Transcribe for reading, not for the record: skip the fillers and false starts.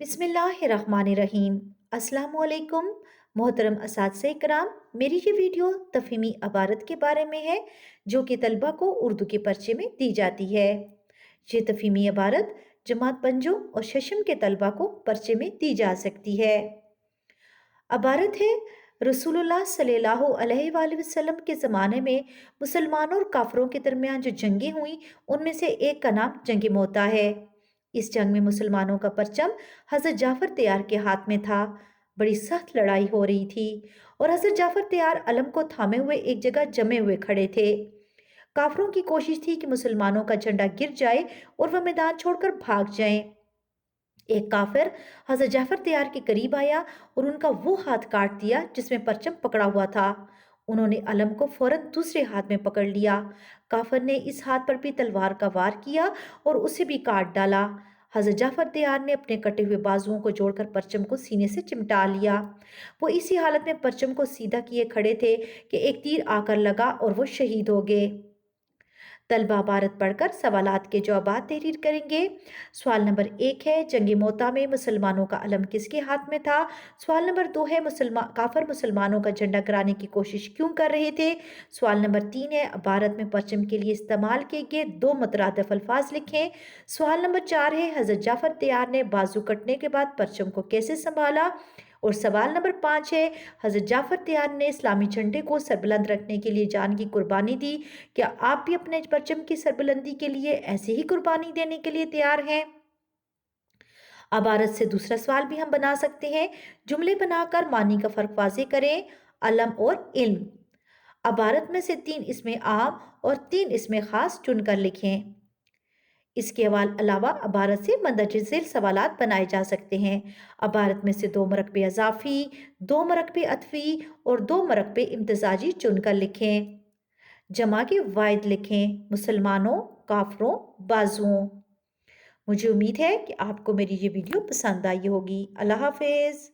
बिस्मिल्लाहिर्रहमानिर्रहीम। अस्सलामुअलैकुम। मोहतरम असातिज़े इकराम, मेरी ये वीडियो तफ़हीमी अबारत के बारे में है जो कि तलबा को उर्दू के पर्चे में दी जाती है। ये तफ़हीमी अबारत जमात पंजों और शशम के तलबा को पर्चे में दी जा सकती है। अबारत है, रसूलुल्लाह सल्लल्लाहु अलैहि वसल्लम के ज़माने में मुसलमानों और काफरों के दरमियान जो जंगें हुई उनमें से एक का नाम जंग मोता है। इस जंग में मुसलमानों का परचम हज़रत जाफर तैयार के हाथ में था। बड़ी सख्त लड़ाई हो रही थी और हज़रत जाफर तैयार अलम को थामे हुए एक जगह जमे हुए खड़े थे। काफरों की कोशिश थी कि मुसलमानों का झंडा गिर जाए और वह मैदान छोड़कर भाग जाएं। एक काफिर हज़रत जाफर तैयार के करीब आया और उनका वो हाथ काट दिया जिसमें परचम पकड़ा हुआ था। उन्होंने अलम को फौरन दूसरे हाथ में पकड़ लिया। काफिर ने इस हाथ पर भी तलवार का वार किया और उसे भी काट डाला। हज़रत जाफर तैयार ने अपने कटे हुए बाजुओं को जोड़कर परचम को सीने से चिमटा लिया। वो इसी हालत में परचम को सीधा किए खड़े थे कि एक तीर आकर लगा और वो शहीद हो गए। तलबा भारत पढ़कर सवालात के जवाबात तहरीर करेंगे। सवाल नंबर 1 है, जंग मोता में मुसलमानों का अलम किसके हाथ में था? सवाल नंबर 2 है, काफर मुसलमानों का झंडा गिराने की कोशिश क्यों कर रहे थे? सवाल नंबर 3 है, भारत में परचम के लिए इस्तेमाल किए गए दो मुतरादिफ अल्फाज लिखें। सवाल नंबर 4 है, हजरत जाफर तैयार ने बाजू कटने के बाद परचम को कैसे संभाला? और सवाल नंबर 5 है, हजरत जाफर तैयार ने इस्लामी झंडे को सरबुलंद रखने के लिए जान की कुर्बानी दी। क्या आप भी अपने परचम की सरबुलंदी के लिए ऐसी ही कुर्बानी देने के लिए तैयार हैं? अबारत से दूसरा सवाल भी हम बना सकते हैं। जुमले बनाकर मानी का फर्क वाज़ेह करें। अलम और इल्म। अबारत में से 3 इसमें आम और 3 इसमें खास चुनकर लिखें। इसके अलावा अबारत से मंदरज ज़ेल सवालात बनाए जा सकते हैं। अबारत में से 2 मरकबे अज़ाफ़ी, 2 मरकबे अतफ़ी और 2 मरकबे इम्तिज़ाजी चुनकर लिखें। जमा के वायद लिखें, मुसलमानों, काफरों, बाजुओं। मुझे उम्मीद है कि आपको मेरी ये वीडियो पसंद आई होगी। अल्लाह हाफिज़।